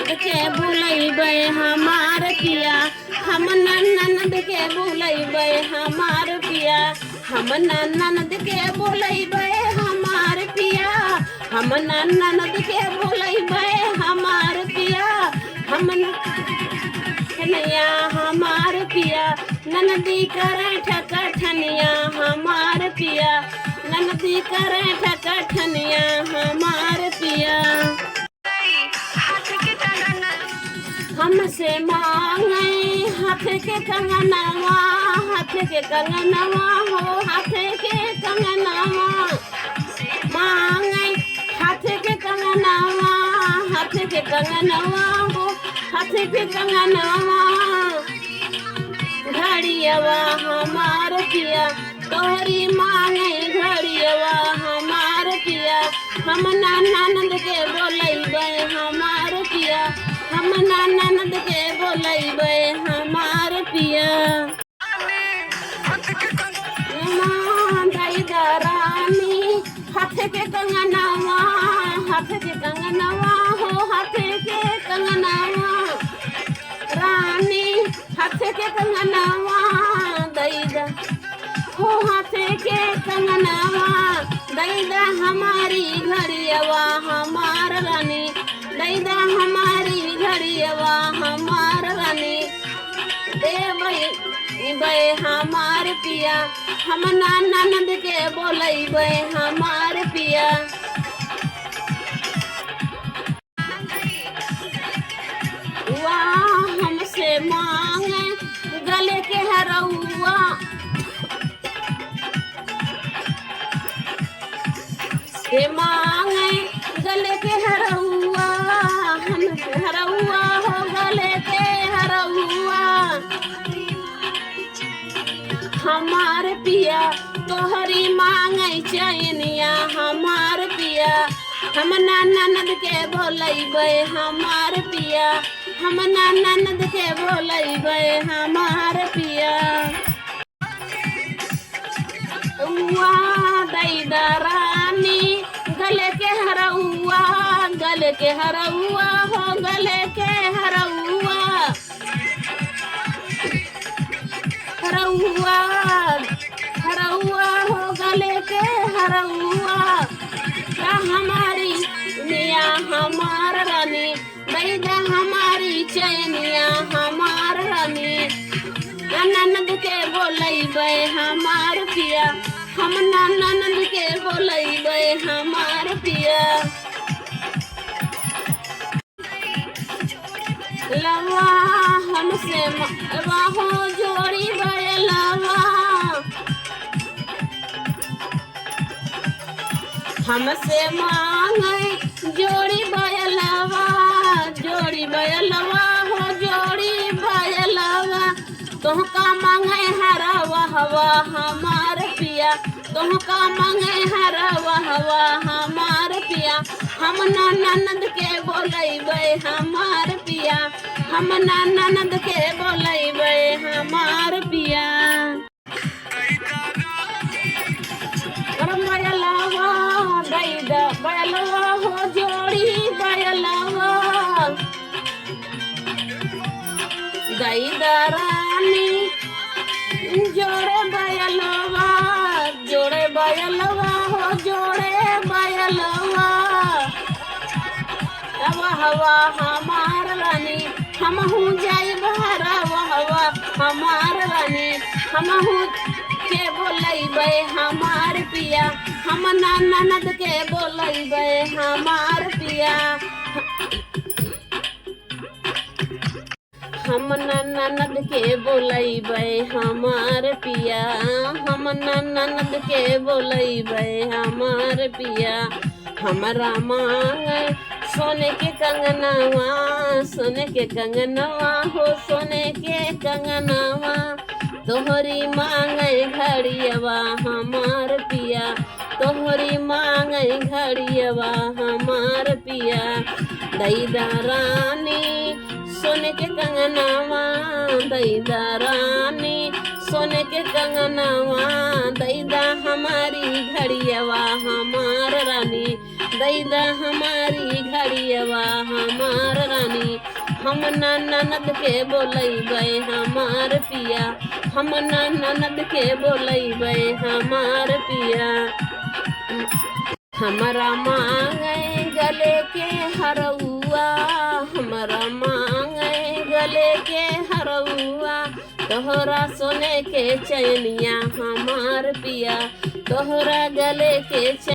ननद के बुलैबै हमार पिया, हम ननद के बुलैबै हमार पिया, हम ननद के बुलैबै हमार पिया, हम ननद के बुलैबै हमार पिया, हम ठनिया हमार पिया, ननदी करे ठकठनिया हमार पिया, ननदी करे ठकठनिया हमार पिया। हमसे मांगे हाथ के कंगनवा, हाथ के कंगनवा हो, हाथ के कंगनवा मांगे, हाथ के कंगनवा, हाथ के कंगनवा हो, हाथ के कंगनवा। घड़ियवा हमार पिया तोहरी मांगे, घड़ियवा हमार पिया, हम ननद के बोलैबै हमार पिया, हम ननद के बोलैबै हमार पिया। दैदा रानी हाथ के कंगनवा, हाथ के कंगनवा हो, हाथ के कंगनवा रानी, हाथ के कंगनवा दैदा हो, हाथ के कंगनवा दैदा हमारी घड़ियवा हमार रानी, दैदा हमारी घड़ियवा हमार रानी। देबै हमार पिया, हम ननद के बोलैबै हमार पिया। वाह हमसे मांगे गले के हरौआ, से मांगे गले के हरौआ, हम हरौआ हो गले के हरौआ हमार पिया, तोहरी मांगे चैनिया हमार पिया, हम ननद के बोलैबै हमार पिया, हम ननद के बोलैबै हमार पिया। दैदा रानी गले के हरौआ, गले के हरौआ हो, गले के हरौआ हरौआ हरौआ हो, गले के हरौआ हमारी मिया हमार रानी, दैदा हमारी चैनिया हमार रानी। ननद के बोलैबै हमार पिया, हम ननद के बोलैबै हमार पिया। लवा हमसे हो जोड़ी बयलवा, हमसे मांगे जोड़ी बयलवा, जोड़ी बयलवा हो, जोड़ी बयलवा तुहका मांगे हरवा हवा हमार पिया, तुहका मांगे हरवा हवा हमार पिया, हम ननद के बोलैबै हमार पिया, हम ननद के बोलैबै हमार पिया। बयलवा दैदा बयलवा हो, जोड़ी बयलवा दैदा रानी जोड़े बयलवा, जोड़े बयलवा हो, जोड़े बयलवा हवा हमार रानी, हमहू जाइब हरवा हवा हमार रानी, हमहू के बोलैबै हमार पिया, हम ननद के बोलैबै हमार पिया, हम ननद के बोलैबै हमार पिया, हम ननद के बोलैबै हमार पिया। हमरा मांगे सोने के कंगनवा, सोने के कंगनवा हो, सोने के कंगनवा तोहरी मांगे घड़ियवा हमार पिया, तोहरी मांगे घड़ियवा हमार पिया। दैदा रानी सोने के कंगनवा, दैदा रानी सोने के कंगनवा, दैदा हमारी घड़ियवा हमार रानी, दैदा हमारी घड़ियवा हमार रानी। हम ना ननद के बोलैबै हमार पिया, हम ना ननद के बोलैबै हमार पिया। हमरा मांगे गले के हरौआ, हमरा मांगे गले के हरौआ, तोहरा सोने के चैनिया हमार पिया, तोहरा गले के